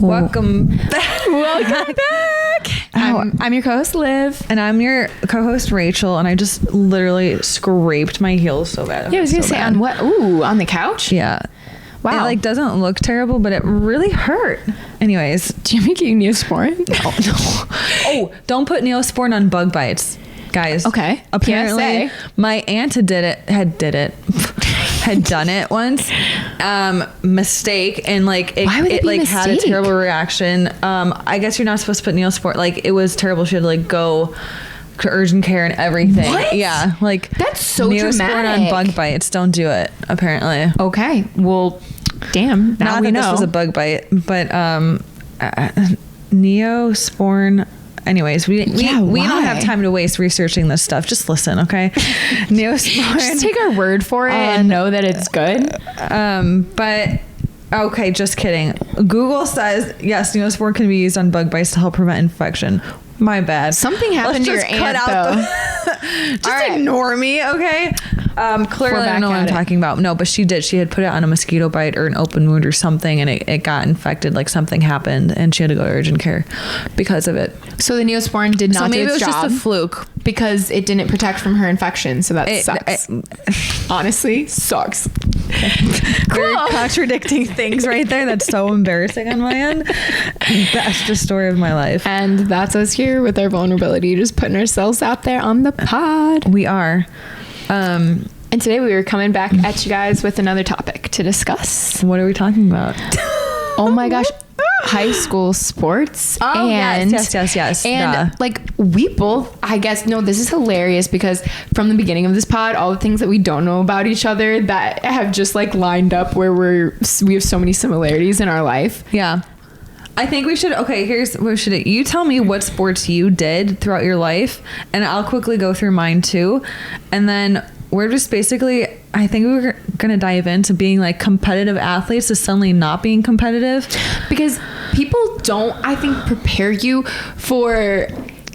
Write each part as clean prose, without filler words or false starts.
Welcome back. Welcome back. I'm your co-host Liv, And I'm your co-host Rachel, and I just literally scraped my heels so bad. Yeah, I was gonna say, on what? Ooh, on the couch? Yeah. Wow. It doesn't look terrible, but it really hurt. Anyways. Do you make you Neosporin? No. Oh, don't put Neosporin on bug bites, guys. Okay. Apparently, PSA. my aunt had done it once. Mistake, and Why would it be had a mistake? terrible reaction. I guess you're not supposed to put Neosporin. It was terrible. She had to go to urgent care and everything. What? Yeah, That's so Neosporin dramatic. on bug bites. Don't do it. Apparently. Okay. Well, damn. Now Not we that know. this was a bug bite, but Neosporin. Anyways, we don't have time to waste researching this stuff. Just listen, okay? Neosporin. Just take our word for it and know that it's good. But okay, just kidding. Google says yes, Neosporin can be used on bug bites to help prevent infection. My bad. Something happened to your aunt, though. Just ignore me, okay? Clearly, I don't know what I'm talking about. No, but she did. She had put it on a mosquito bite or an open wound or something, and it got infected. Something happened, and she had to go to urgent care because of it. So the Neosporin did not do its job. Maybe it was just a fluke. Because it didn't protect from her infection, so that sucks. Honestly, sucks. Very contradicting things right there. That's so embarrassing on my end. That's the story of my life. And that's us here with our vulnerability, just putting ourselves out there on the pod. We are. And today we were coming back at you guys with another topic to discuss. What are we talking about? Oh my gosh. High school sports. Oh, and yes. And we both, I guess, no, this is hilarious because from the beginning of this pod, all the things that we don't know about each other that have just lined up where we have so many similarities in our life. Yeah. I think we should, you tell me what sports you did throughout your life, and I'll quickly go through mine too. And then we're just basically, I think we were going to dive into being competitive athletes to suddenly not being competitive. Because people don't, I think, prepare you for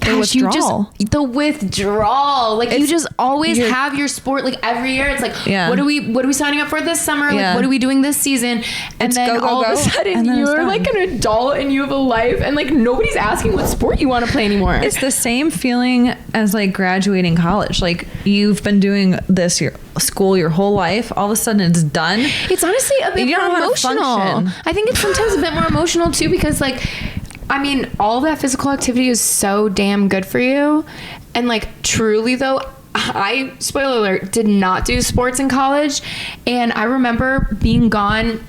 the withdrawal. The withdrawal. You just always have your sport every year. It's what are we signing up for this summer? Yeah. What are we doing this season? And it's then all of a sudden you're an adult and you have a life and nobody's asking what sport you want to play anymore. It's the same feeling as graduating college. You've been doing this your whole life. All of a sudden it's done. It's honestly a bit more emotional. I think it's sometimes a bit more emotional too because all of that physical activity is so damn good for you. And truly though, I, spoiler alert, did not do sports in college. And I remember being gone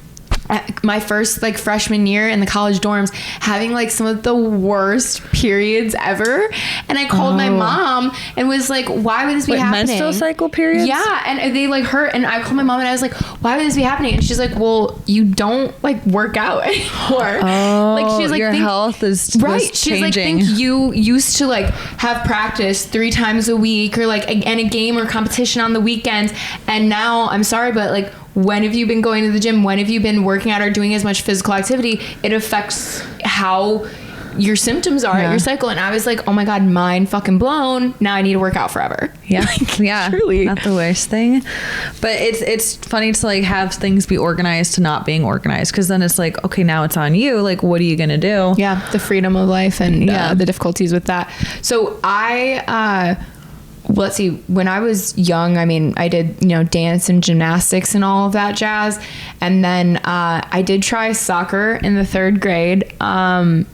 at my first freshman year in the college dorms, having some of the worst periods ever. And I called my mom and was why would this be happening? Menstrual cycle periods? Yeah. And they hurt. And I called my mom and I was why would this be happening? And she's well, you don't work out anymore. Oh, she's your health is right. She's changing. Think you used to have practice 3 times a week or and a game or competition on the weekends. And now I'm sorry, but when have you been going to the gym? When have you been working out or doing as much physical activity? It affects how your symptoms are at your cycle. And I was oh my God, mind fucking blown. Now I need to work out forever. Yeah. Yeah. Truly. Not the worst thing. But it's funny to have things be organized to not being organized. Cause then it's okay, now it's on you. What are you going to do? Yeah. The freedom of life and the difficulties with that. So let's see, when I was young, I did, dance and gymnastics and all of that jazz. And then I did try soccer in the 3rd grade. I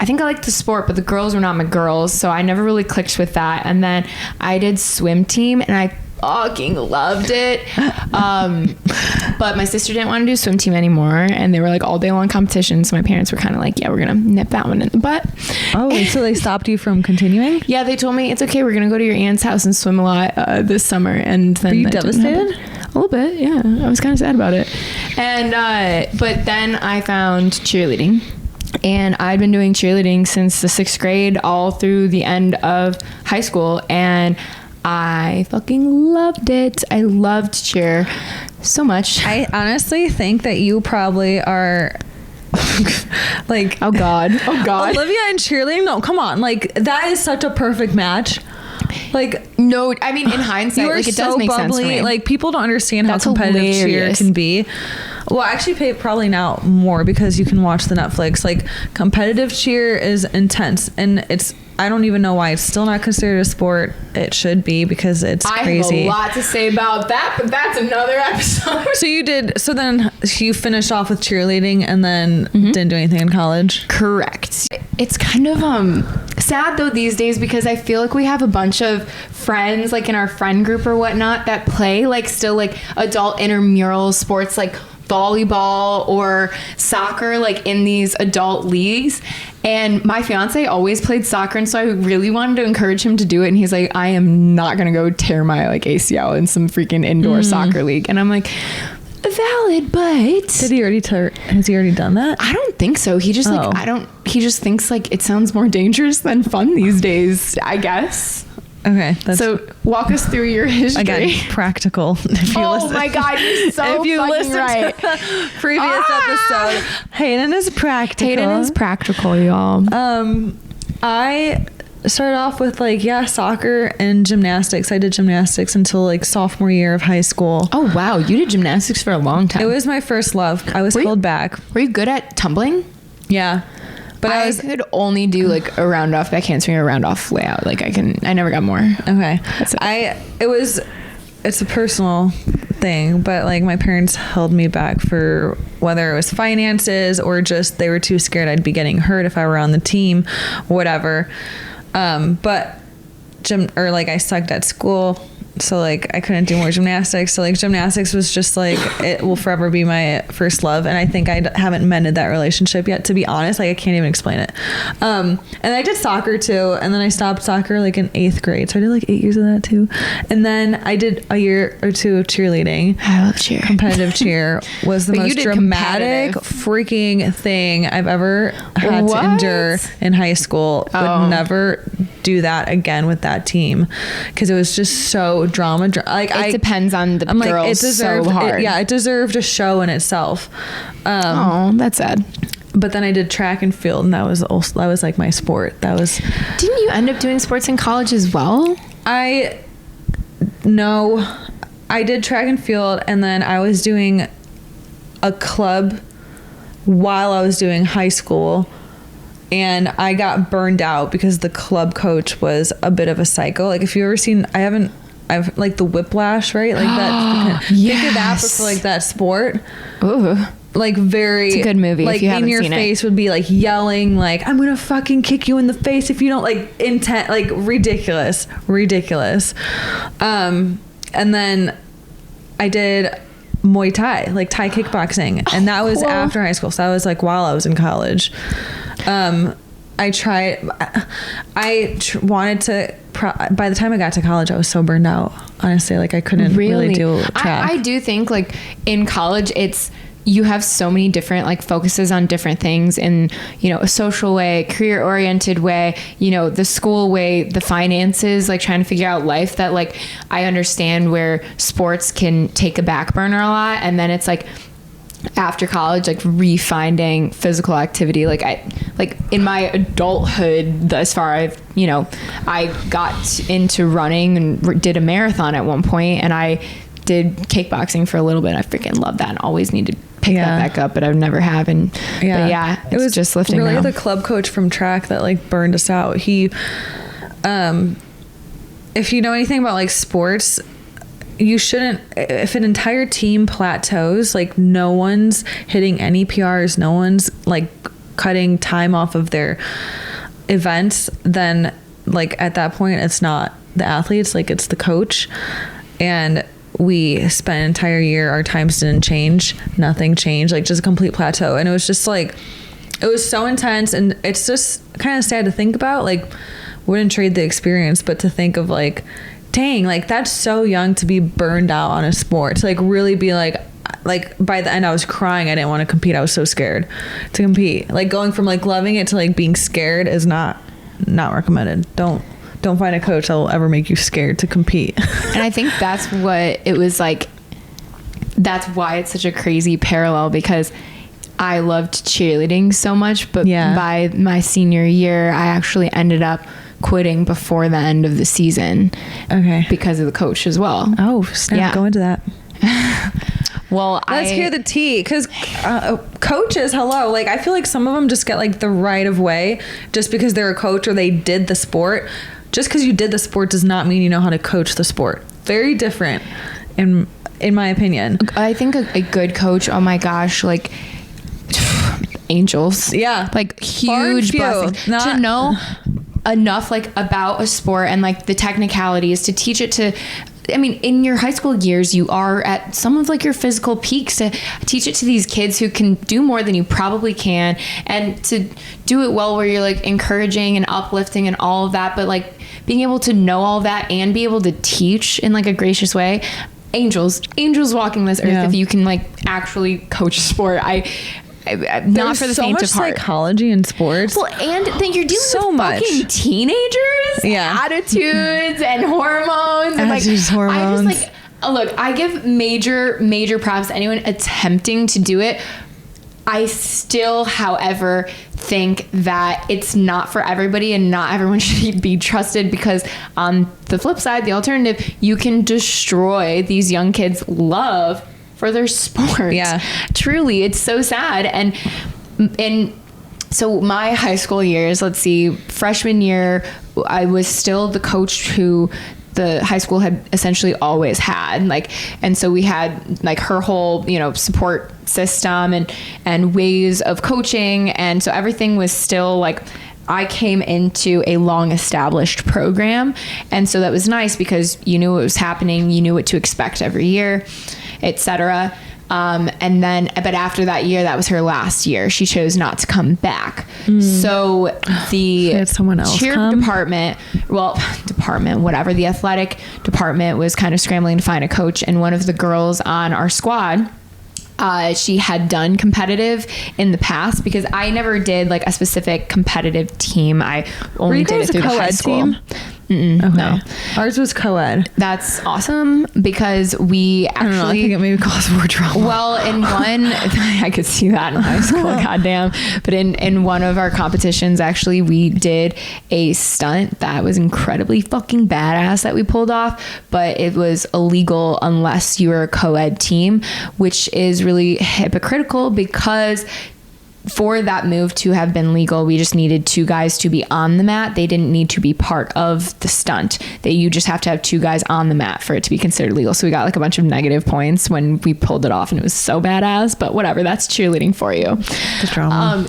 think I liked the sport, but the girls were not my girls. So I never really clicked with that. And then I did swim team and I fucking loved it. But my sister didn't want to do swim team anymore. And they were all day long competitions. So my parents were kind of yeah, we're going to nip that one in the butt. Oh, so they stopped you from continuing? Yeah, they told me it's okay. We're going to go to your aunt's house and swim a lot this summer. And then were you devastated? A little bit. Yeah. I was kind of sad about it. And, but then I found cheerleading. And I'd been doing cheerleading since the 6th grade all through the end of high school. And I fucking loved it. I loved cheer so much. I honestly think that you probably are oh God. Olivia and cheerleading. No, come on. That is such a perfect match. Like, no, I mean, in hindsight, you are like, it so does make bubbly. sense for me. Like, people don't understand That's how competitive hilarious. cheer can be. Well, I actually pay probably now more because you can watch the Netflix. Like, competitive cheer is intense, and I don't even know why it's still not considered a sport. It should be, because it's crazy. I have a lot to say about that, but that's another episode. So then you finished off with cheerleading and then didn't do anything in college? Correct. It's kind of sad though these days, because I feel like we have a bunch of friends like in our friend group or whatnot that play like still like adult intramural sports like volleyball or soccer, like in these adult leagues. And my fiance always played soccer, and so I really wanted to encourage him to do it, and he's like, I am not gonna go tear my like ACL in some freaking indoor soccer league. And I'm like, valid, but has he already done that? I don't think so. He just he just thinks like it sounds more dangerous than fun these days, I guess. Okay. So walk us through your history. Again, practical. If you listen. My God, you're so if you fucking listen right. to the previous episode, Hayden is practical. Hayden is practical, y'all. I started off with soccer and gymnastics. I did gymnastics until like sophomore year of high school. Oh wow, you did gymnastics for a long time. It was my first love. I was held back. Were you good at tumbling? Yeah. But I could only do like a round off back handspring or a round off layout. Like I never got more. Okay. It's a personal thing, but like my parents held me back for whether it was finances or just they were too scared I'd be getting hurt if I were on the team, whatever. But I sucked at school. So like I couldn't do more gymnastics. So like gymnastics was just like, it will forever be my first love. And I think I haven't mended that relationship yet, to be honest. Like I can't even explain it. And I did soccer too. And then I stopped soccer like in 8th grade. So I did like 8 years of that too. And then I did a year or two of cheerleading. I love cheer. Competitive cheer was the most dramatic freaking thing I've ever had to endure in high school. Would never do that again with that team, because it was just so drama. It depends on the girls. Like, it deserved so hard. It deserved a show in itself. Oh, that's sad. But then I did track and field, and that was like my sport. Didn't you end up doing sports in college as well? No, I did track and field, and then I was doing a club while I was doing high school. And I got burned out because the club coach was a bit of a psycho. Like if you ever seen, I've like the Whiplash, right? Like that. Yes. Think of that, but for like that sport. Ooh. Like it's a good movie. Like if you haven't in your seen face it. would be like yelling, like I'm gonna fucking kick you in the face if you don't like intent, like ridiculous. And then I did Muay Thai, like Thai kickboxing, and that was after high school. So that was like while I was in college. I wanted to, by the time I got to college, I was so burned out, honestly. Like I couldn't really do track. I do think like in college, you have so many different like focuses on different things in, a social way, career oriented way, the school way, the finances, like trying to figure out life, that like I understand where sports can take a back burner a lot. And then it's like after college, like refinding physical activity. Like in my adulthood thus far, I got into running and did a marathon at one point, and I did kickboxing for a little bit. I freaking love that and always need to pick that back up, but I've never have. And it was just lifting. Really now. The club coach from track that like burned us out. He, if you know anything about like sports, you shouldn't, if an entire team plateaus, like no one's hitting any PRs, no one's like cutting time off of their events, then like at that point it's not the athletes, like it's the coach. And we spent an entire year, our times didn't change, nothing changed, like just a complete plateau. And it was just like, it was so intense, and it's just kind of sad to think about. Like wouldn't trade the experience, but to think of like, dang, like that's so young to be burned out on a sport, to like really be like by the end I was crying. I didn't want to compete. I was so scared to compete. Like going from like loving it to like being scared is not recommended. Don't find a coach that will ever make you scared to compete. And I think that's what it was like. That's why it's such a crazy parallel, because I loved cheerleading so much, but by my senior year I actually ended up quitting before the end of the season. Okay. Because of the coach as well. Oh, snap. Yeah. Go into that. Well, let's hear the tea, because coaches, hello, like I feel like some of them just get like the right of way just because they're a coach or they did the sport. Just because you did the sport does not mean you know how to coach the sport. Very different, in my opinion. I think a good coach, oh my gosh, like angels. Yeah, like huge blessing to know enough like about a sport and like the technicalities to teach it to. I mean, in your high school years, you are at some of like your physical peaks, to teach it to these kids who can do more than you probably can, and to do it well where you're like encouraging and uplifting and all of that, but like being able to know all of that and be able to teach in like a gracious way. Angels walking this earth. If you can like actually coach a sport. Not for the faint of heart. Psychology in sports. Well, and then you're dealing so with much fucking teenagers, attitudes and hormones. And like, hormones. I just like, look, I give major props to anyone attempting to do it. I still, however, think that it's not for everybody and not everyone should be trusted, because on the flip side, the alternative, you can destroy these young kids' love for their sport. Yeah. Truly, it's so sad. And so my high school years, let's see, freshman year, I was still the coach who the high school had essentially always had, like, and so we had like her whole, support system and ways of coaching. And so everything was still like, I came into a long established program. And so that was nice because you knew what was happening. You knew what to expect every year, etc. And then, but after that year, that was her last year. She chose not to come back. So the cheer department, whatever, the athletic department was kind of scrambling to find a coach. And one of the girls on our squad, she had done competitive in the past, because I never did like a specific competitive team. I only did it through the high school. Okay. No, ours was co-ed. That's awesome, because we actually, I think it maybe caused more drama. Well, in one, I could see that in high school, goddamn. But in one of our competitions, actually, we did a stunt that was incredibly fucking badass that we pulled off, but it was illegal unless you were a co-ed team, which is really hypocritical, because for that move to have been legal, we just needed 2 guys to be on the mat. They didn't need to be part of the stunt. You just have to have 2 guys on the mat for it to be considered legal. So we got like a bunch of negative points when we pulled it off, and it was so badass, but whatever, that's cheerleading for you. The drama.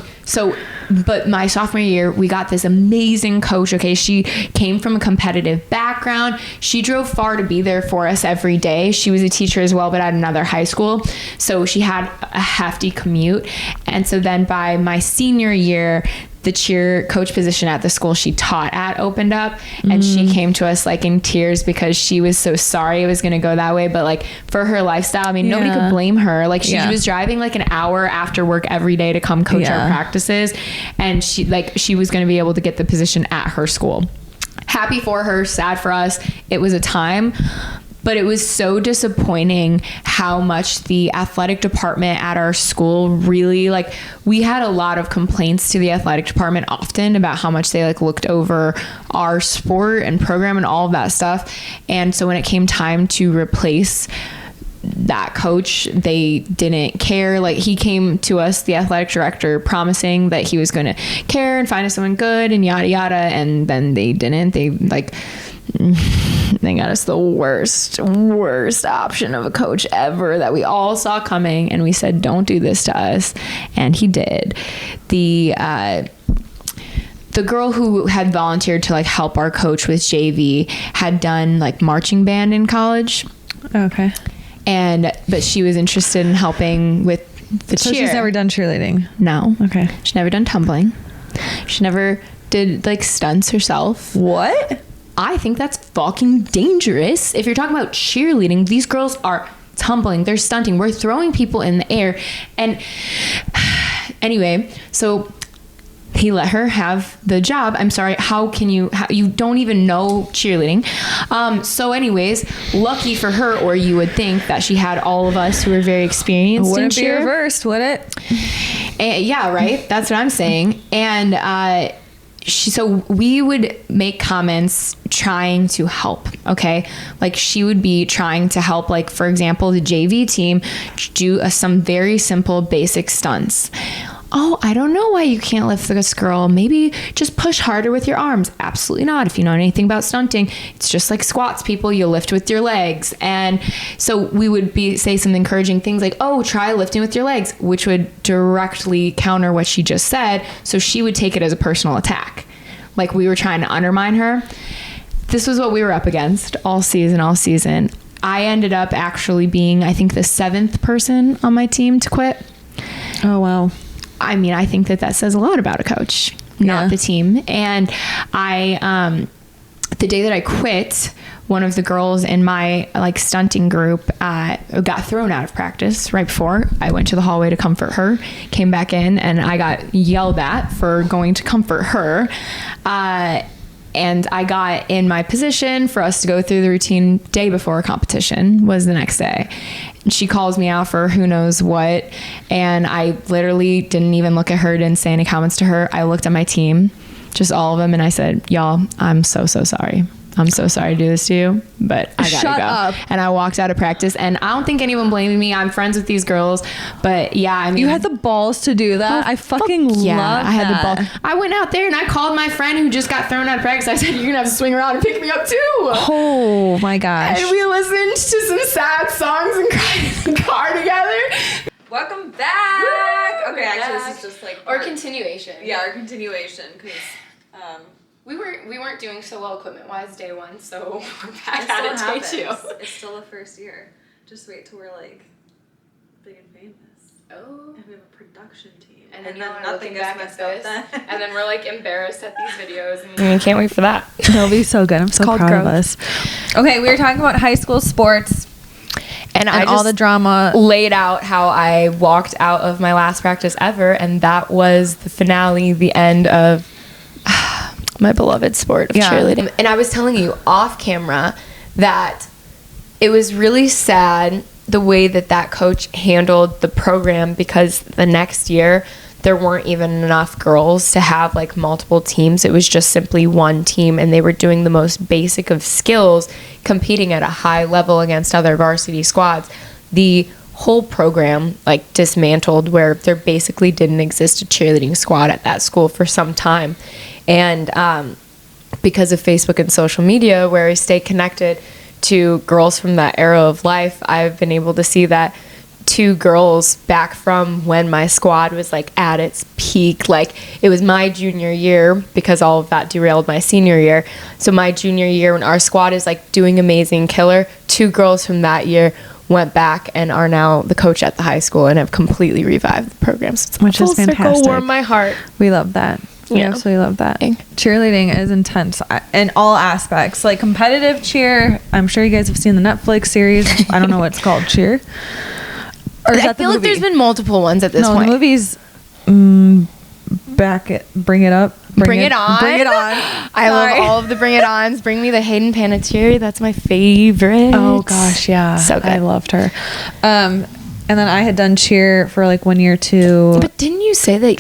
But my sophomore year, we got this amazing coach. Okay. She came from a competitive background. She drove far to be there for us every day. She was a teacher as well, but at another high school. So she had a hefty commute. And so then by my senior year, the cheer coach position at the school she taught at opened up, and she came to us like in tears because she was so sorry it was going to go that way. But like for her lifestyle, I mean, nobody could blame her. Like she was driving like an hour after work every day to come coach our practices, and she was going to be able to get the position at her school. Happy for her, sad for us. It was a time. But it was so disappointing how much the athletic department at our school really, like, we had a lot of complaints to the athletic department often about how much they like looked over our sport and program and all of that stuff. And so when it came time to replace that coach, they didn't care. Like, he came to us, the athletic director, promising that he was going to care and find us someone good and yada yada, and then they didn't. They got us the worst option of a coach ever that we all saw coming, and we said, don't do this to us, and he did. The girl who had volunteered to like help our coach with JV had done like marching band in college. Okay. But she was interested in helping with the cheer. So she's never done cheerleading? No. Okay. She's never done tumbling. She never did like stunts herself. What? I think that's fucking dangerous. If you're talking about cheerleading, these girls are tumbling, they're stunting, we're throwing people in the air. And anyway, so he let her have the job. I'm sorry, how you don't even know cheerleading. So anyways, lucky for her, or you would think that she had all of us who were very experienced in cheer. Wouldn't be reversed, would it? Yeah, right? That's what I'm saying. And so we would make comments trying to help, okay? Like she would be trying to help, like for example, the JV team do some very simple basic stunts. Oh, I don't know why you can't lift this girl. Maybe just push harder with your arms. Absolutely not. If you know anything about stunting, it's just like squats, people. You lift with your legs. And so we would say some encouraging things like, oh, try lifting with your legs, which would directly counter what she just said. So she would take it as a personal attack. Like we were trying to undermine her. This was what we were up against all season. I ended up actually being, I think, the 7th person on my team to quit. Oh, wow. I mean, I think that says a lot about a coach, not the team. And I, the day that I quit, one of the girls in my like stunting group got thrown out of practice right before I went to the hallway to comfort her, came back in, and I got yelled at for going to comfort her. And I got in my position for us to go through the routine day before a competition was the next day. And she calls me out for who knows what. And I literally didn't even look at her, didn't say any comments to her. I looked at my team, just all of them. And I said, y'all, I'm so sorry. I'm so sorry to do this to you, but I gotta Shut go. up. And I walked out of practice, and I don't think anyone blaming me. I'm friends with these girls, but yeah, I mean, You had the balls to do that. I fucking love that. I had the ball. I went out there and I called my friend who just got thrown out of practice. I said, you're gonna have to swing around and pick me up too. Oh my gosh. And we listened to some sad songs and cried in the car together. Welcome back. Okay, actually, this is just like Or continuation. Yeah, our continuation, because we weren't doing so well equipment wise day one, so we're back it at still it day happens. 2. It's still the first year. Just wait till we're like big and famous. Oh. And we have a production team. And then nothing gets messed up then. And then we're like embarrassed at these videos. And can't wait for that. It'll be so good. I'm so proud of us. Okay, we were talking about high school sports and I just all the drama. Laid out how I walked out of my last practice ever, and that was the finale, the end of my beloved sport of cheerleading. And I was telling you off camera that it was really sad the way that coach handled the program, because the next year there weren't even enough girls to have like multiple teams. It was just simply one team, and they were doing the most basic of skills, competing at a high level against other varsity squads. The whole program like dismantled, where there basically didn't exist a cheerleading squad at that school for some time. And because of Facebook and social media, where I stay connected to girls from that era of life, I've been able to see that 2 girls back from when my squad was like at its peak. Like it was my junior year, because all of that derailed my senior year. So my junior year, when our squad is like doing amazing, killer, 2 girls from that year went back and are now the coach at the high school and have completely revived the program. So it's which is fantastic. Warm my heart. We love that. We absolutely love that. Cheerleading is intense in all aspects. Like competitive cheer. I'm sure you guys have seen the Netflix series. I don't know what it's called. Cheer. Or is I feel like there's been multiple ones at this point. No, the movie's Bring It Up. Bring it on. Bring it on. I love all of the Bring It Ons. Bring me the Hayden Panettiere. That's my favorite. Oh gosh, yeah. So good. I loved her. And then I had done cheer for like 1 year too. But didn't you say that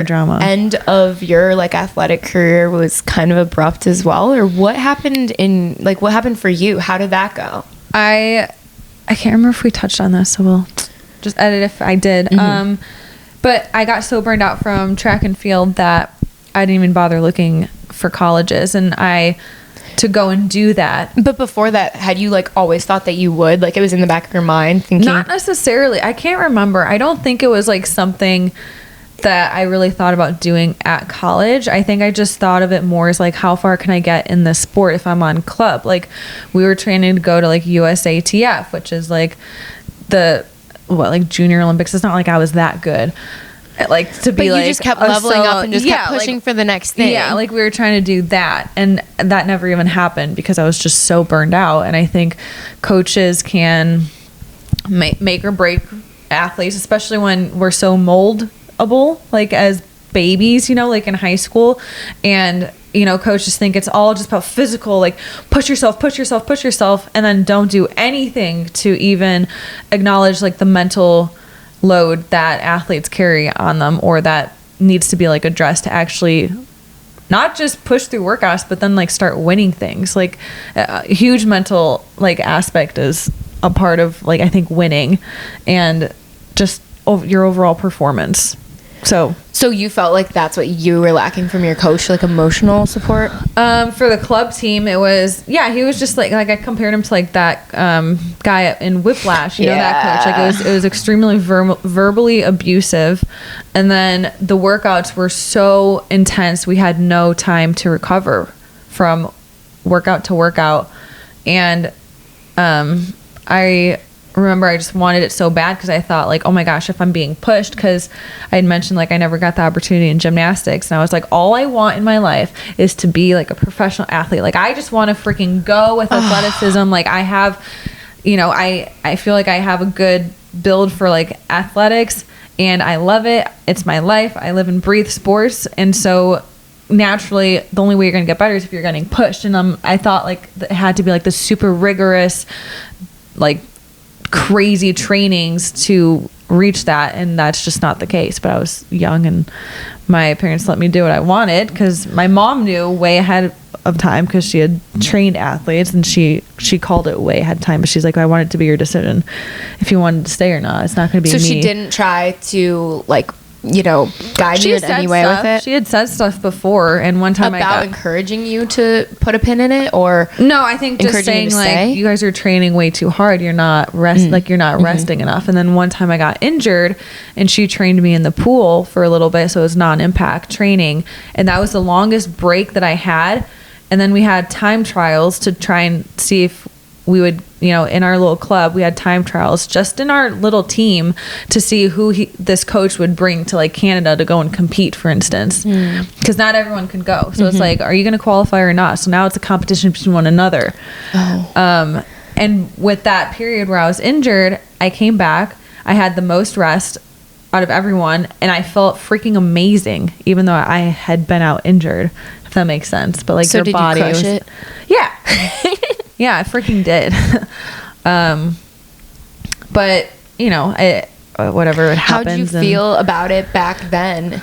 drama end of your like athletic career was kind of abrupt as well? Or what happened for you? How did that go? I can't remember if we touched on this, so we'll just edit if I did. Mm-hmm. But I got so burned out from track and field that I didn't even bother looking for colleges, and to go and do that. But before that, had you like always thought that you would? Like it was in the back of your mind thinking? Not necessarily. I can't remember. I don't think it was like something that I really thought about doing at college. I think I just thought of it more as like, how far can I get in this sport if I'm on club? Like we were training to go to like USATF, which is like like Junior Olympics. It's not like I was that good. Like to be, but you just kept leveling up and just kept pushing for the next thing. Yeah, like we were trying to do that, and that never even happened because I was just so burned out. And I think coaches can make or break athletes, especially when we're so moldable, like as babies, like in high school. And coaches think it's all just about physical, like push yourself, and then don't do anything to even acknowledge like the mental load that athletes carry on them, or that needs to be like addressed to actually not just push through workouts, but then like start winning things. Like a huge mental like aspect is a part of like I think winning and just your overall performance. So you felt like that's what you were lacking from your coach, like emotional support? For the club team, it was, he was just like I compared him to like that guy in Whiplash, you know, that coach. Like it was extremely verbally abusive. And then the workouts were so intense, we had no time to recover from workout to workout. And I remember I just wanted it so bad because I thought like, oh my gosh, if I'm being pushed, because I had mentioned like I never got the opportunity in gymnastics, and I was like, all I want in my life is to be like a professional athlete. Like I just want to freaking go with athleticism. Like I have, you know, I feel like I have a good build for like athletics, and I love it. It's my life. I live and breathe sports, and so naturally the only way you're gonna get better is if you're getting pushed. And I thought like it had to be like the super rigorous, like crazy trainings to reach that, and that's just not the case. But I was young and my parents let me do what I wanted because my mom knew way ahead of time because she had trained athletes, and she called it way ahead of time. But she's like, I want it to be your decision if you wanted to stay or not. It's not going to be me. So she didn't try to like, you know, guide you in any way with it? She had said stuff before, and one time about encouraging you to put a pin in it, or no, I think just saying like, you guys are training way too hard. You're not resting enough. And then one time I got injured, and she trained me in the pool for a little bit, so it was non-impact training, and that was the longest break that I had. And then we had time trials to try and see if we would, you know, in our little club, we had time trials just in our little team to see who this coach would bring to like Canada to go and compete, for instance, because not everyone can go. So it's like, are you going to qualify or not? So now it's a competition between one another. And with that period where I was injured, I came back. I had the most rest out of everyone, and I felt freaking amazing, even though I had been out injured, if that makes sense. But like, so your did body you crush it? Yeah. Yeah, I freaking did. But you know, whatever it happens. How did you feel about it back then?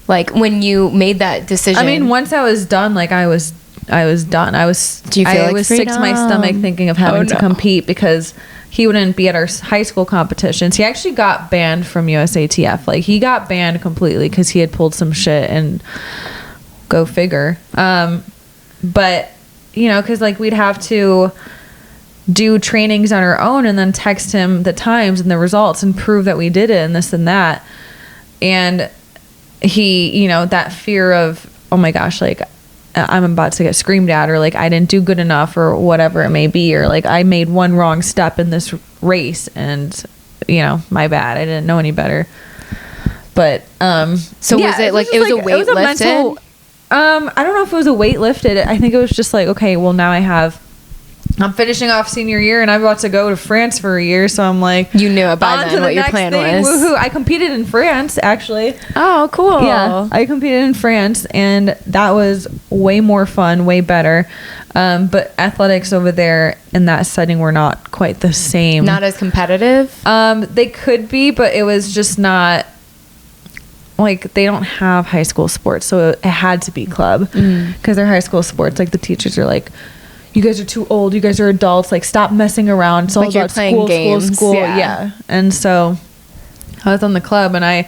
Like when you made that decision? I mean, once I was done, like I was done. Do you feel like was sick to my stomach thinking of having to compete because he wouldn't be at our high school competitions. He actually got banned from USATF. Like he got banned completely because he had pulled some shit, and go figure. But you know, because like we'd have to do trainings on our own and then text him the times and the results and prove that we did it and this and that. And he, you know, that fear of, oh my gosh, like I'm about to get screamed at, or like I didn't do good enough, or whatever it may be, or like I made one wrong step in this race and, you know, my bad, I didn't know any better. But so yeah, was it like it was a weight lifted? I don't know if it was a weight lifted. I think it was just like, okay, well now I'm finishing off senior year and I'm about to go to France for a year, so I'm like, you knew it by then what your plan was. Woohoo! I competed in France, actually. Oh, cool. Yeah, I competed in France, and that was way more fun, way better. But athletics over there in that setting were not quite the same. Not as competitive. They could be, but it was just not. Like they don't have high school sports, so it had to be club because they're high school sports. Like the teachers are like, you guys are too old, you guys are adults, like stop messing around. It's all like about school. Yeah. And so I was on the club, and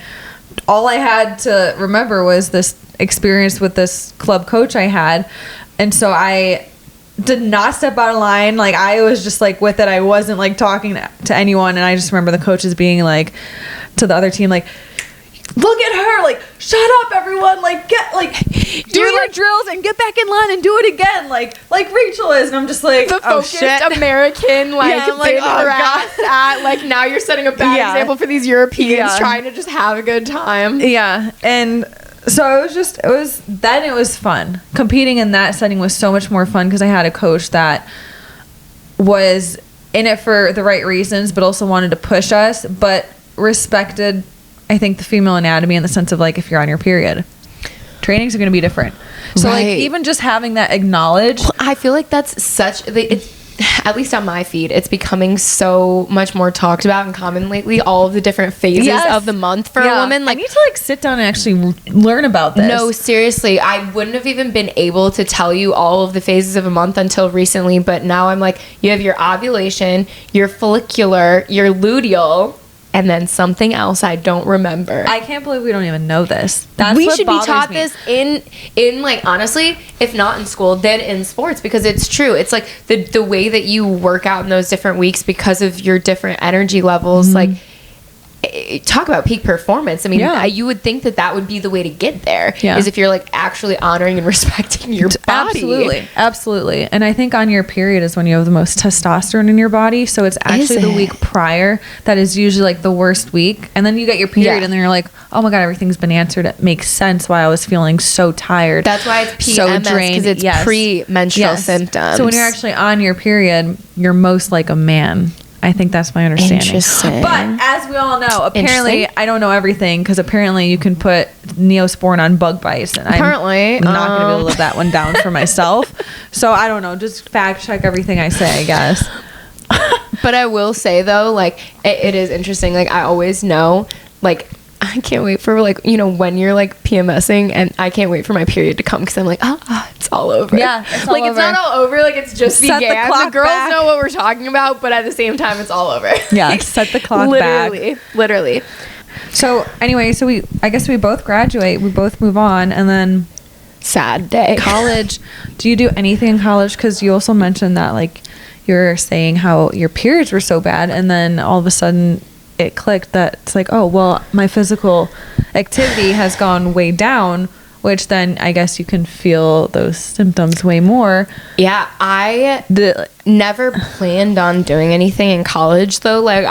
all I had to remember was this experience with this club coach I had. And so I did not step out of line. Like I was just like with it. I wasn't like talking to anyone. And I just remember the coaches being like to the other team, like, look at her, like, shut up everyone, like, get, like, do your drills and get back in line and do it again, like Rachel is. And I'm just like, the focused American, like, yeah, like, oh god, at, like, now you're setting a bad example for these Europeans trying to just have a good time. Yeah. And so it was fun. Competing in that setting was so much more fun because I had a coach that was in it for the right reasons, but also wanted to push us, but respected, I think, the female anatomy in the sense of like, if you're on your period, trainings are going to be different. So like even just having that acknowledged, I feel like that's such at least on my feed, it's becoming so much more talked about and common lately, all of the different phases of the month for a woman. Like, I need to like sit down and actually learn about this. No, seriously, I wouldn't have even been able to tell you all of the phases of a month until recently, but now I'm like, you have your ovulation, your follicular, your luteal, and then something else I don't remember. I can't believe we don't even know this. We should be taught this in like, honestly, if not in school, then in sports, because it's true. It's like the way that you work out in those different weeks because of your different energy levels. Like, talk about peak performance. I mean, you would think that would be the way to get there, is if you're like actually honoring and respecting your body. Absolutely. And I think on your period is when you have the most testosterone in your body, so it's actually the week prior that is usually like the worst week, and then you get your period and then you're like, oh my god, everything's been answered. It makes sense why I was feeling so tired. That's why it's PMS, so drained, because it's pre-menstrual symptoms. So when you're actually on your period, you're most like a man. I think that's my understanding. Interesting. But as we all know, apparently, I don't know everything, because apparently you can put Neosporin on bug bites, and I'm not going to be able to live that one down for myself. So I don't know. Just fact check everything I say, I guess. But I will say though, like it is interesting. Like, I always know, like, I can't wait for, like, you know, when you're like PMSing, and I can't wait for my period to come, because I'm like, it's all over. Yeah, it's all like over. It's not all over. Like, it's just Set began. the clock The girls back. know what we're talking about, but at the same time, it's all over. Yeah, set the clock literally. So anyway, I guess we both graduate. We both move on, and then sad day. College. Do you do anything in college? Because you also mentioned that, like, you're saying how your periods were so bad, and then all of a sudden it clicked that it's like, oh well, my physical activity has gone way down, which then I guess you can feel those symptoms way more. Yeah, I never planned on doing anything in college though. Like,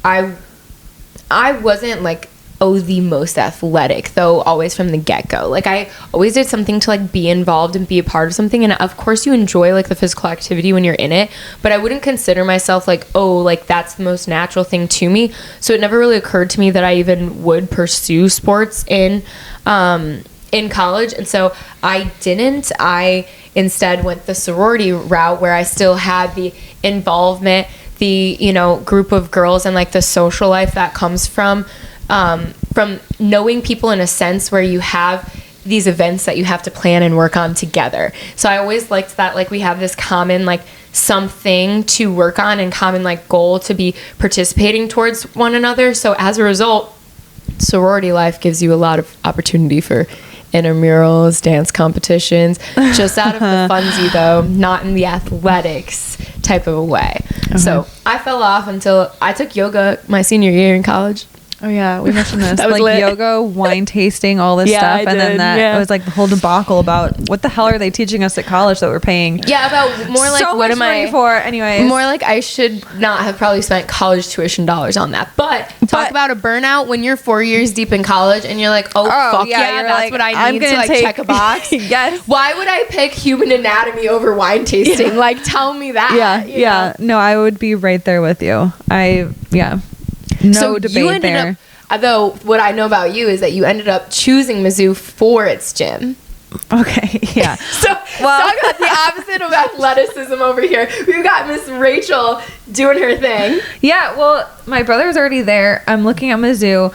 I wasn't like the most athletic though, always from the get-go. Like, I always did something to like be involved and be a part of something, and of course you enjoy like the physical activity when you're in it, but I wouldn't consider myself like, oh, like that's the most natural thing to me. So it never really occurred to me that I even would pursue sports in college, and so I didn't. I instead went the sorority route, where I still had the involvement, the, you know, group of girls, and like the social life that comes from knowing people, in a sense where you have these events that you have to plan and work on together. So I always liked that, like, we have this common like something to work on and common like goal to be participating towards one another. So as a result, sorority life gives you a lot of opportunity for intramurals, dance competitions, just out of the funsy though, not in the athletics type of a way. Okay. So I fell off until I took yoga my senior year in college. Oh yeah, we mentioned this. That was like lit. Yoga, wine tasting, all this stuff, and then it was like the whole debacle about what the hell are they teaching us at college that we're paying? Yeah, about more like so what much am I money for? Anyways, more like I should not have probably spent college tuition dollars on that. But talk about a burnout when you're 4 years deep in college and you're like, fuck yeah, that's like, what I need to like check a box. Yes. Why would I pick human anatomy over wine tasting? Yeah. Like, tell me that. Yeah. No, I would be right there with you. No debate there. Though what I know about you is that you ended up choosing Mizzou for its gym. Okay, yeah. So talk about the opposite of athleticism over here. We've got Miss Rachel doing her thing. Yeah, well, my brother's already there. I'm looking at Mizzou.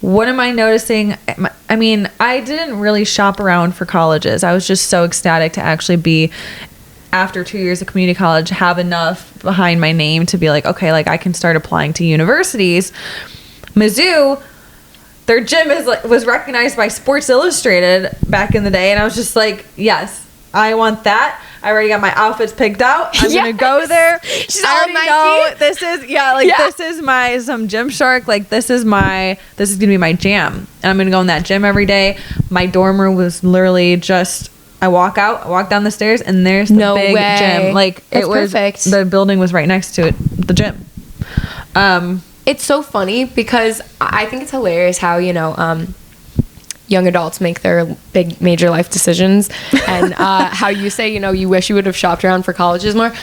What am I noticing? I mean, I didn't really shop around for colleges. I was just so ecstatic to actually be, after 2 years of community college, have enough behind my name to be like, okay, like I can start applying to universities. Mizzou, their gym was recognized by Sports Illustrated back in the day, and I was just like, yes, I want that. I already got my outfits picked out. I'm gonna go there. She's I all already know this is this is my some Gymshark. Like this is gonna be my jam, and I'm gonna go in that gym every day. My dorm room was literally just, I walk down the stairs, and there's the big gym. Like it was perfect. The building was right next to it, the gym. It's so funny because I think it's hilarious how, you know, young adults make their big major life decisions, and how you say, you know, you wish you would have shopped around for colleges more.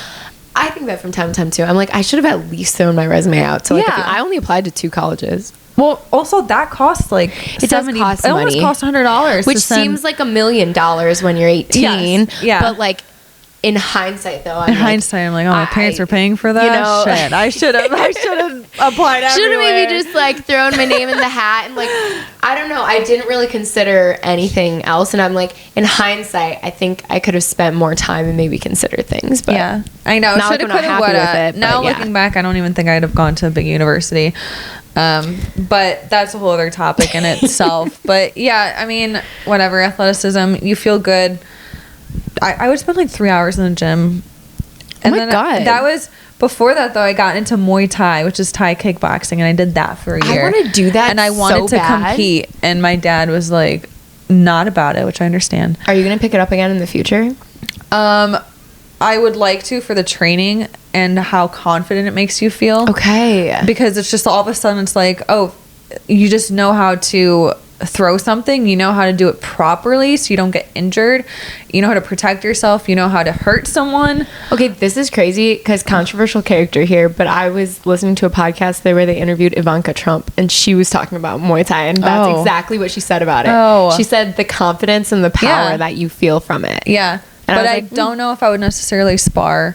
I think that from time to time too. I'm like, I should have at least thrown my resume out. So like, I only applied to 2 colleges. Well, also that costs like it does cost money. It almost costs $100, which seems like $1 million when you're 18. Yes. Yeah, but like, in hindsight, though, I'm like, oh, my parents were paying for that. You know, shit, I should have applied. Should have maybe just like thrown my name in the hat and like, I don't know. I didn't really consider anything else, and I'm like, in hindsight, I think I could have spent more time and maybe considered things. But yeah, I know. Should have, could have, would have. Now looking back, I don't even think I'd have gone to a big university. But that's a whole other topic in itself. But yeah, I mean, whatever, athleticism, you feel good. I would spend like 3 hours in the gym. And God. That was, before that though, I got into Muay Thai, which is Thai kickboxing, and I did that for a year. I want to do that. And I wanted to compete, and my dad was like, not about it, which I understand. Are you going to pick it up again in the future? I would like to, for the training and how confident it makes you feel. Okay. Because it's just all of a sudden it's like, oh, you just know how to throw something, you know how to do it properly so you don't get injured, you know how to protect yourself, you know how to hurt someone. Okay, this is crazy because controversial character here, but I was listening to a podcast there where they interviewed Ivanka Trump, and she was talking about Muay Thai, and that's exactly what she said about it. She said the confidence and the power that you feel from it. Yeah. And but I don't know if I would necessarily spar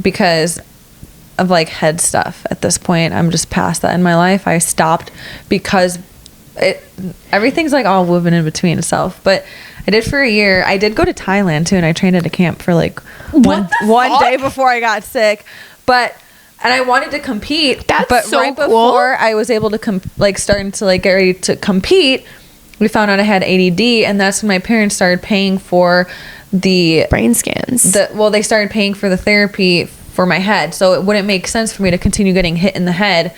because of like head stuff at this point. I'm just past that in my life. I stopped because everything's like all woven in between itself. But I did for a year. I did go to Thailand too, and I trained at a camp for like one day before I got sick. And I wanted to compete. But right before I was able to starting to like get ready to compete, we found out I had ADD, and that's when my parents started paying for the brain scans. They started paying for the therapy for my head, so it wouldn't make sense for me to continue getting hit in the head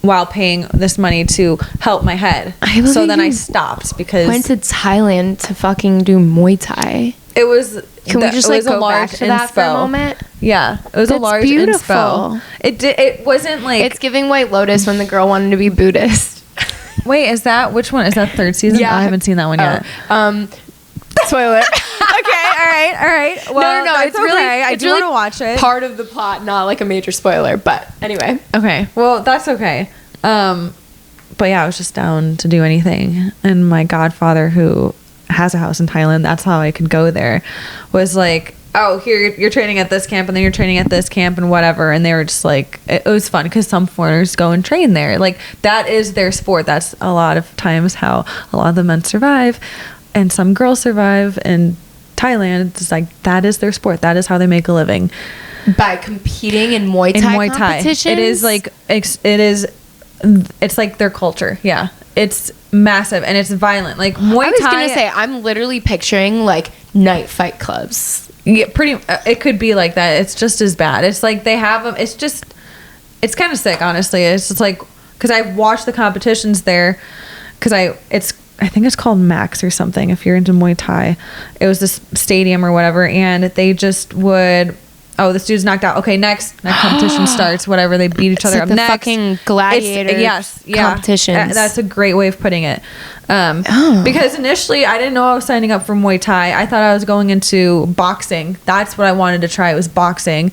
while paying this money to help my head. So then I stopped because went to Thailand to fucking do Muay Thai. It was. Can we just like go back to that for a moment? Yeah, it was a large inspo. It wasn't like it's giving White Lotus when the girl wanted to be Buddhist. Wait, which one is that? Third season? Yeah, I haven't seen that one yet. Spoiler. Okay, all right. Well, no, it's really okay. I do want to watch it. Part of the plot, not like a major spoiler, but anyway. Okay, well, that's okay. But yeah, I was just down to do anything, and my godfather, who has a house in Thailand, that's how I could go there, was like, oh, here you're training at this camp, and then you're training at this camp, and whatever. And they were just like, it was fun because some foreigners go and train there. Like, that is their sport. That's a lot of times how a lot of the men survive, and some girls survive in Thailand. It's like, that is their sport. That is how they make a living, by competing in Muay Thai competitions. It is like it's like their culture. Yeah, it's massive and it's violent. Like Muay Thai. I was gonna say, I'm literally picturing like night fight clubs. Yeah, it could be like that. It's just as bad. It's like they have them. It's kind of sick, honestly. It's just like, because I watched the competitions there, because I think it's called Max or something if you're into Muay Thai. It was this stadium or whatever, and they just would, oh, this dude's knocked out. Okay, next competition starts. Whatever, they beat each other up. The next, fucking gladiator competitions. That's a great way of putting it. Because initially I didn't know I was signing up for Muay Thai. I thought I was going into boxing. That's what I wanted to try. It was boxing.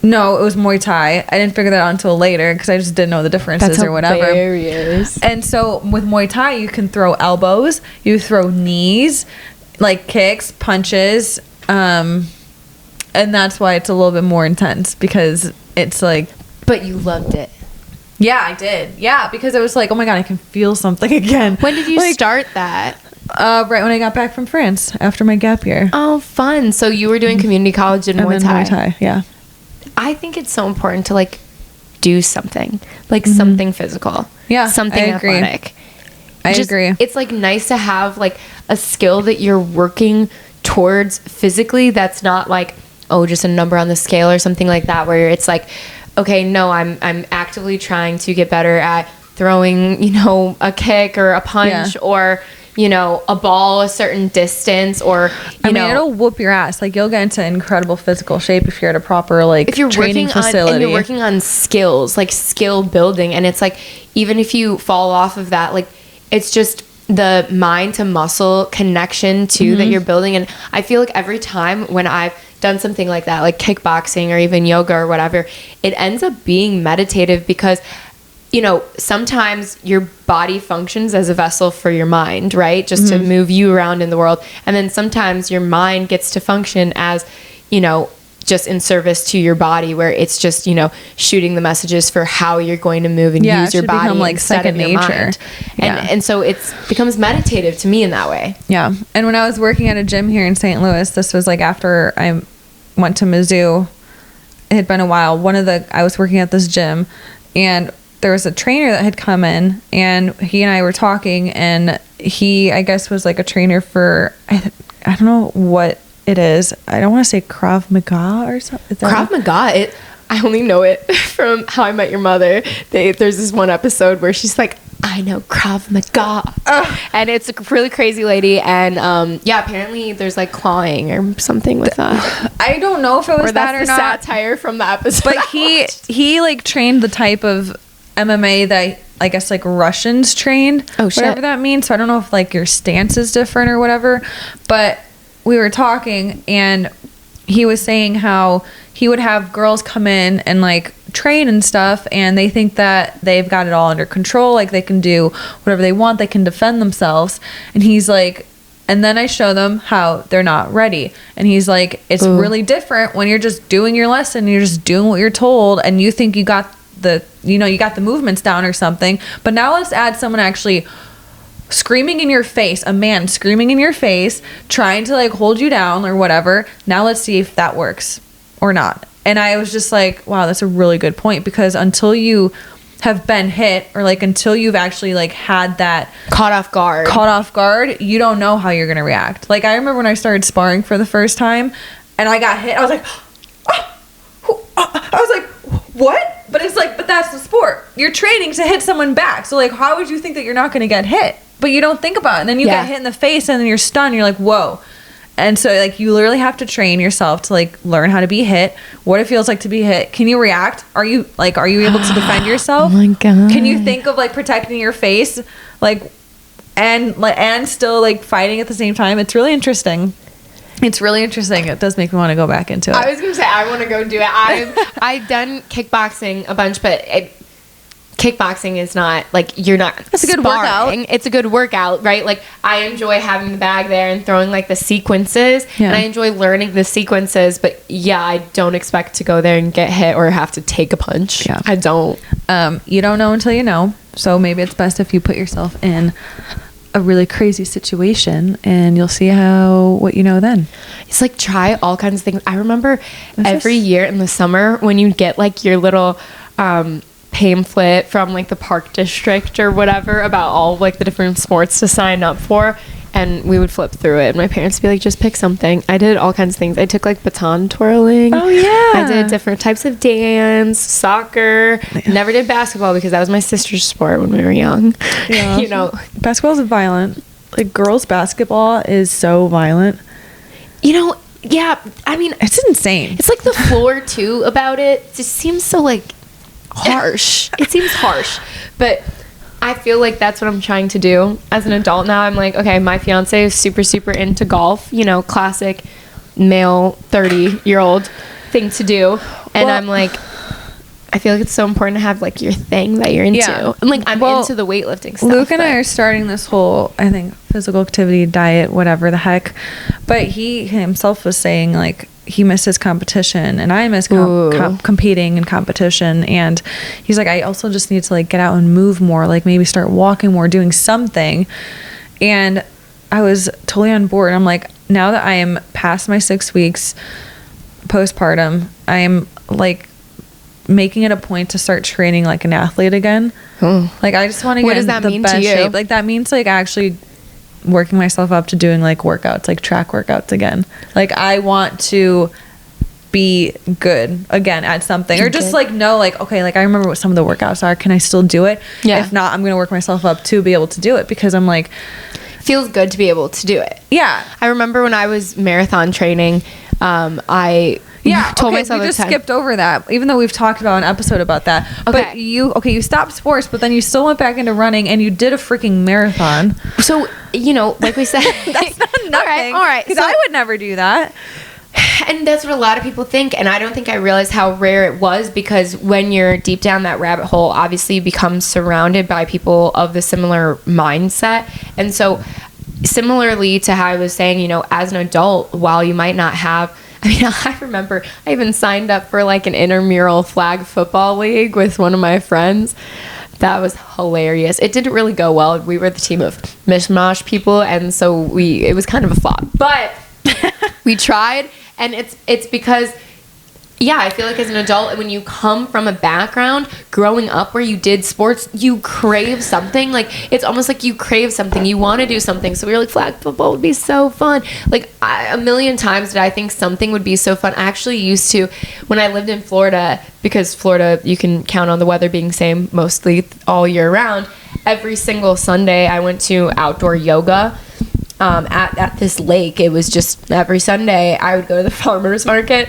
No, it was Muay Thai. I didn't figure that out until later because I just didn't know the differences or whatever. Hilarious. And so with Muay Thai, you can throw elbows, you throw knees, like kicks, punches, and that's why it's a little bit more intense, because it's like. But you loved it. Yeah, I did. Yeah, because it was like, oh my God, I can feel something again. When did you start that? Right when I got back from France after my gap year. Oh, fun. So you were doing community college in Muay Thai. Muay Thai, yeah. I think it's so important to like do something, like something physical. Yeah, something athletic. I agree. It's like nice to have like a skill that you're working towards physically. That's not like, oh, just a number on the scale or something like that, where it's like, okay, no, I'm actively trying to get better at throwing, a kick or a punch or, a ball a certain distance, or, it'll whoop your ass. Like, you'll get into incredible physical shape if you're at a proper, if you're training facility. And you're working on skills, like skill building. And it's like, even if you fall off of that, like, it's just the mind to muscle connection too that you're building. And I feel like every time when I've done something like that, like kickboxing or even yoga or whatever, it ends up being meditative because, sometimes your body functions as a vessel for your mind, right? Just to move you around in the world. And then sometimes your mind gets to function as, you know, just in service to your body, where it's just, you know, shooting the messages for how you're going to move and use your body, like second nature. And so it becomes meditative to me in that way. Yeah. And when I was working at a gym here in St. Louis, this was like after I went to Mizzou, it had been a while. I was working at this gym, and there was a trainer that had come in, and he and I were talking, and he, I guess, was like a trainer for, I don't know what it is. I don't want to say Krav Maga or something. Krav Maga, I only know it from How I Met Your Mother. There's this one episode where she's like, I know Krav Maga. And it's a really crazy lady. And apparently there's like clawing or something with that. I don't know if it was or that or not. Satire from the episode. But he like trained the type of MMA that I guess like Russians trained. Oh, shit. Whatever that means. So I don't know if like your stance is different or whatever. But we were talking, and he was saying how he would have girls come in and like train and stuff, and they think that they've got it all under control, like they can do whatever they want, they can defend themselves. And he's like, and then I show them how they're not ready. And he's like, it's really different when you're just doing your lesson, you're just doing what you're told, and you think you got the movements down or something. But now let's add someone actually screaming in your face, a man screaming in your face, trying to like hold you down or whatever. Now let's see if that works or not. And I was just like, wow, that's a really good point, because until you have been hit, or like until you've actually like had that caught off guard, you don't know how you're gonna react. Like I remember when I started sparring for the first time and I got hit, I was like, I was like, what? But it's like, but that's the sport. You're training to hit someone back. So like, how would you think that you're not gonna get hit? But you don't think about it. And then you get hit in the face, and then you're stunned. You're like, whoa. And so like you literally have to train yourself to like learn how to be hit, what it feels like to be hit. Can you react? Are you able to defend yourself? Oh my God. Can you think of like protecting your face, and still like fighting at the same time? It's really interesting. It does make me want to go back into it. I was gonna say I want to go do it. I've done kickboxing a bunch, but kickboxing is not like, you're not. It's a good workout. It's a good workout, right? Like I enjoy having the bag there and throwing like the sequences, and I enjoy learning the sequences. But yeah, I don't expect to go there and get hit or have to take a punch. Yeah, I don't. You don't know until you know. So maybe it's best if you put yourself in a really crazy situation, and you'll see what you know then. It's like try all kinds of things. I remember every year in the summer when you'd get like your little pamphlet from like the park district or whatever about all like the different sports to sign up for, and we would flip through it, and my parents would be like, just pick something. I did all kinds of things. I took like baton twirling. Oh yeah. I did different types of dance, soccer. Never did basketball because that was my sister's sport when we were young. Yeah. You know, basketball is violent. Like girls basketball is so violent. You know, yeah, I mean, it's insane. It's like the floor too about it just seems so like harsh. It seems harsh, but I feel like that's what I'm trying to do as an adult now. I'm like, okay, my fiance is super into golf, you know, classic male 30-year-old thing to do, and I'm like, I feel like it's so important to have like your thing that you're into. Yeah. And like I'm into the weightlifting stuff. Luke and I are starting this whole, I think, physical activity diet, whatever the heck. But he himself was saying like he misses competition, and I miss competing in competition. And he's like, I also just need to like get out and move more, like maybe start walking more, doing something. And I was totally on board. I'm like, now that I am past my 6 weeks postpartum, I am like making it a point to start training like an athlete again. Like I just want to get in the best shape. Like that means like actually working myself up to doing like workouts, like track workouts again. Like I want to be good again at something, or just like know like, okay, like I remember what some of the workouts are. Can I still do it? Yeah. If not, I'm gonna work myself up to be able to do it, because I'm like, feels good to be able to do it. Yeah. I remember when I was marathon training, I told myself we just skipped over that, even though we've talked about an episode about that. Okay. But you stopped sports, but then you still went back into running, and you did a freaking marathon. So, you know, like we said, that's not nothing. All right. Because I would never do that. And that's what a lot of people think, and I don't think I realized how rare it was, because when you're deep down that rabbit hole, obviously you become surrounded by people of the similar mindset. And so similarly to how I was saying, you know, as an adult, while you might not have I mean, I remember I even signed up for like an intramural flag football league with one of my friends. That was hilarious. It didn't really go well. We were the team of mishmash people, and so it was kind of a flop. But we tried, and it's because, yeah, I feel like as an adult, when you come from a background growing up where you did sports, you crave something. Like, it's almost like you crave something. You want to do something. So we were like, flag football would be so fun. Like, a million times did I think something would be so fun. I actually used to, when I lived in Florida, because Florida, you can count on the weather being same mostly all year round. Every single Sunday, I went to outdoor yoga at this lake. It was just every Sunday I would go to the farmer's market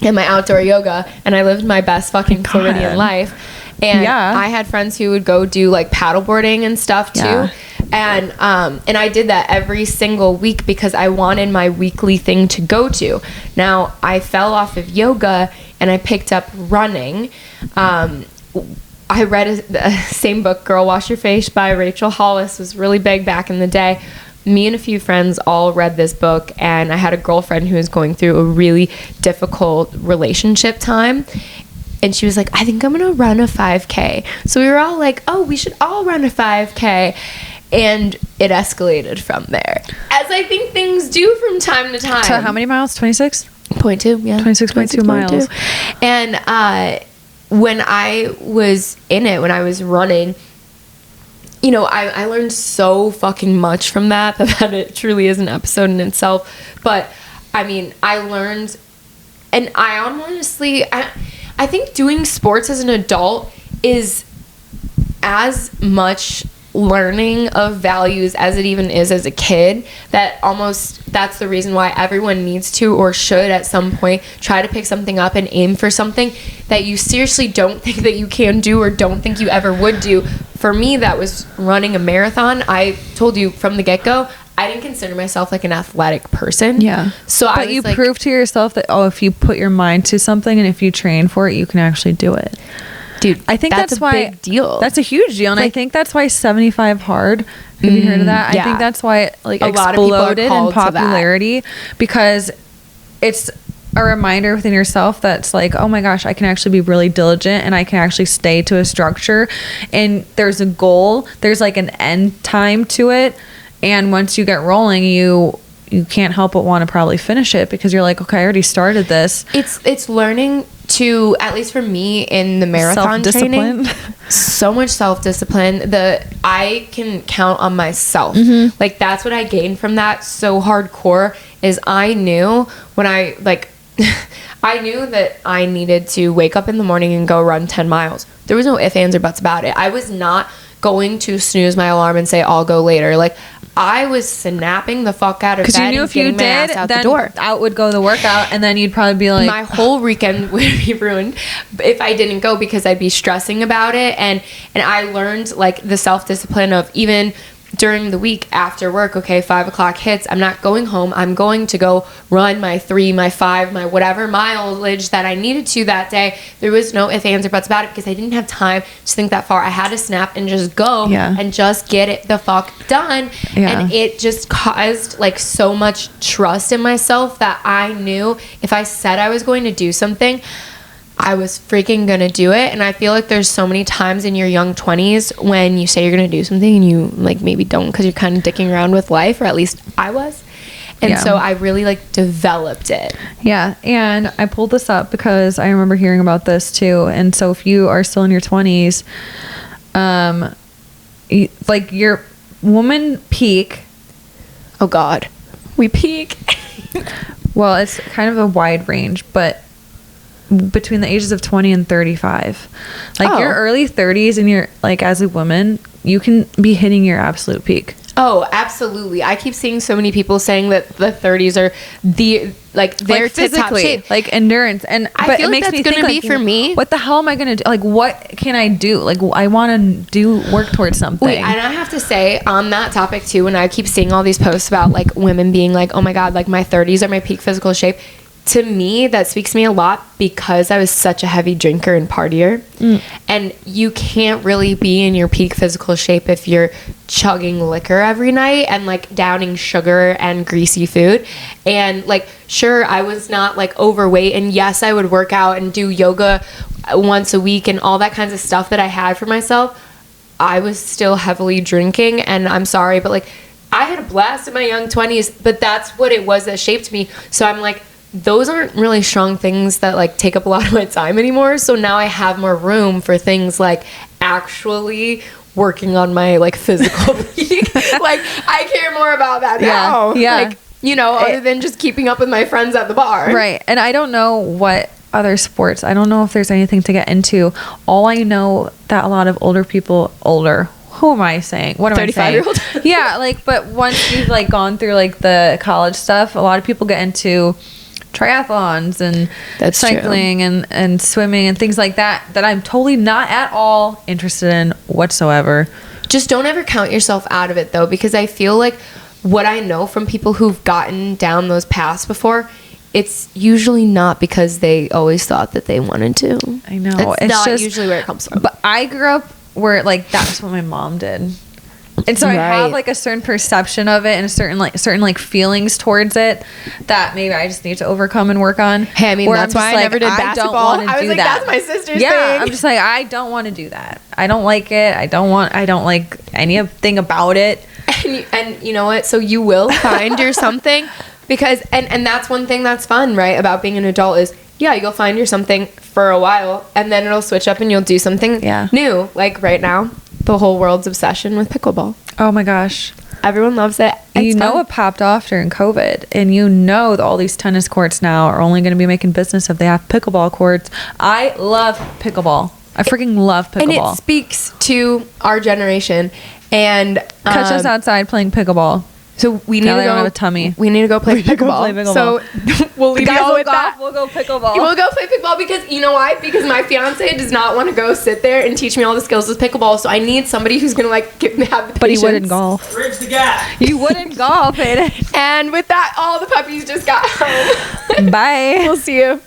and my outdoor yoga, and I lived my best fucking Floridian life. And I had friends who would go do like paddleboarding and stuff too. And I did that every single week because I wanted my weekly thing to go to. Now I fell off of yoga and I picked up running. I read the same book, Girl Wash Your Face by Rachel Hollis, was really big back in the day. Me and a few friends all read this book, and I had a girlfriend who was going through a really difficult relationship time, and she was like, I think I'm gonna run a 5K. So we were all like, oh, we should all run a 5K. And it escalated from there, as I think things do from time to time. So how many miles? 26.2, yeah. 26.2 miles. And when I was in it, when I was running, you know, I learned so fucking much from that it truly is an episode in itself. But I mean, I learned, and I honestly, I think doing sports as an adult is as much learning of values as it even is as a kid. That's the reason why everyone needs to or should at some point try to pick something up and aim for something that you seriously don't think that you can do or don't think you ever would do. For me, that was running a marathon. I told you from the get-go, I didn't consider myself like an athletic person. Yeah. But you proved to yourself that, if you put your mind to something and if you train for it, you can actually do it. Dude, I think that's why a big deal. That's a huge deal. And I think that's why 75 Hard, have you heard of that? Yeah. I think that's why it exploded in popularity, because it's a reminder within yourself that's like, oh my gosh, I can actually be really diligent and I can actually stay to a structure, and there's a goal, there's like an end time to it, and once you get rolling, you can't help but want to probably finish it because you're like, okay, I already started this. It's learning to, at least for me in the marathon training, so much self-discipline. I can count on myself. Like, that's what I gained from that so hardcore, is I knew when I knew that I needed to wake up in the morning and go run 10 miles. There was no ifs, ands, or buts about it. I was not going to snooze my alarm and say, I'll go later. Like, I was snapping the fuck out of bed, because you knew if you did, then out would go the workout, and then you'd probably be like, my whole weekend would be ruined if I didn't go, because I'd be stressing about it. And I learned like the self-discipline of, even during the week after work, okay, 5 o'clock hits, I'm not going home, I'm going to go run my 3, my 5, my whatever mileage that I needed to that day. There was no ifs, ands, or buts about it, because I didn't have time to think that far. I had to snap and just go and just get it the fuck done. And it just caused like so much trust in myself that I knew if I said I was going to do something, I was freaking gonna do it. And I feel like there's so many times in your young 20s when you say you're gonna do something and you like maybe don't, because you're kind of dicking around with life, or at least I was. And so I really like developed it. Yeah. And I pulled this up because I remember hearing about this too. And so if you are still in your 20s, like your woman peak. Oh God, we peak. Well, it's kind of a wide range, but between the ages of 20 and 35, like your early 30s, and you're like, as a woman, you can be hitting your absolute peak. Oh, absolutely. I keep seeing so many people saying that the 30s are their physically shape, like endurance, and I feel like that's going to be for me. What the hell am I going to do? Like, what can I do? Like, I want to work towards something. Wait, and I have to say on that topic too, when I keep seeing all these posts about like women being like, oh my God, like my 30s are my peak physical shape. to me, that speaks to me a lot because I was such a heavy drinker and partier. And you can't really be in your peak physical shape if you're chugging liquor every night and like downing sugar and greasy food. And like, sure, I was not like overweight. And yes, I would work out and do yoga once a week and all that kinds of stuff that I had for myself. I was still heavily drinking, and I'm sorry, but like, I had a blast in my young 20s, but that's what it was that shaped me. So I'm like, those aren't really strong things that like take up a lot of my time anymore. So now I have more room for things like actually working on my like physical peak. Like, I care more about that now. Yeah. Like, you know, other than just keeping up with my friends at the bar. Right. And I don't know what other sports, I don't know if there's anything to get into. All I know that a lot of older people, who am I saying? What am I saying? 35-year-old? Yeah, like, but once you've like gone through like the college stuff, a lot of people get into triathlons and That's cycling and swimming and things like that I'm totally not at all interested in whatsoever. Just don't ever count yourself out of it though, because I feel like what I know from people who've gotten down those paths before, it's usually not because they always thought that they wanted to. I know. It's not just usually where it comes from. But I grew up where like that's what my mom did. And so I have like a certain perception of it and certain feelings towards it that maybe I just need to overcome and work on. Hey, I mean, that's why I never did basketball. I was like, that's my sister's thing. I'm just like, I don't want to do that. I don't like it. I don't like anything about it. And you know what? So you will find your something because, and that's one thing that's fun, right? About being an adult is, yeah, you'll find your something for a while and then it'll switch up and you'll do something new. Like right now, the whole world's obsession with pickleball. Oh my gosh. Everyone loves it. You know it popped off during COVID, and you know that all these tennis courts now are only going to be making business if they have pickleball courts. I love pickleball. I freaking love pickleball. And it speaks to our generation. And catch us outside playing pickleball. So we need to go. Have a tummy. We need to go play pickleball. So we'll leave you all with that. We'll go pickleball. We'll go play pickleball because you know why? Because my fiance does not want to go sit there and teach me all the skills with pickleball. So I need somebody who's gonna like have the patience. But he wouldn't golf. Bridge the gap. You wouldn't golf, Aiden. And with that, all the puppies just got home. Bye. We'll see you.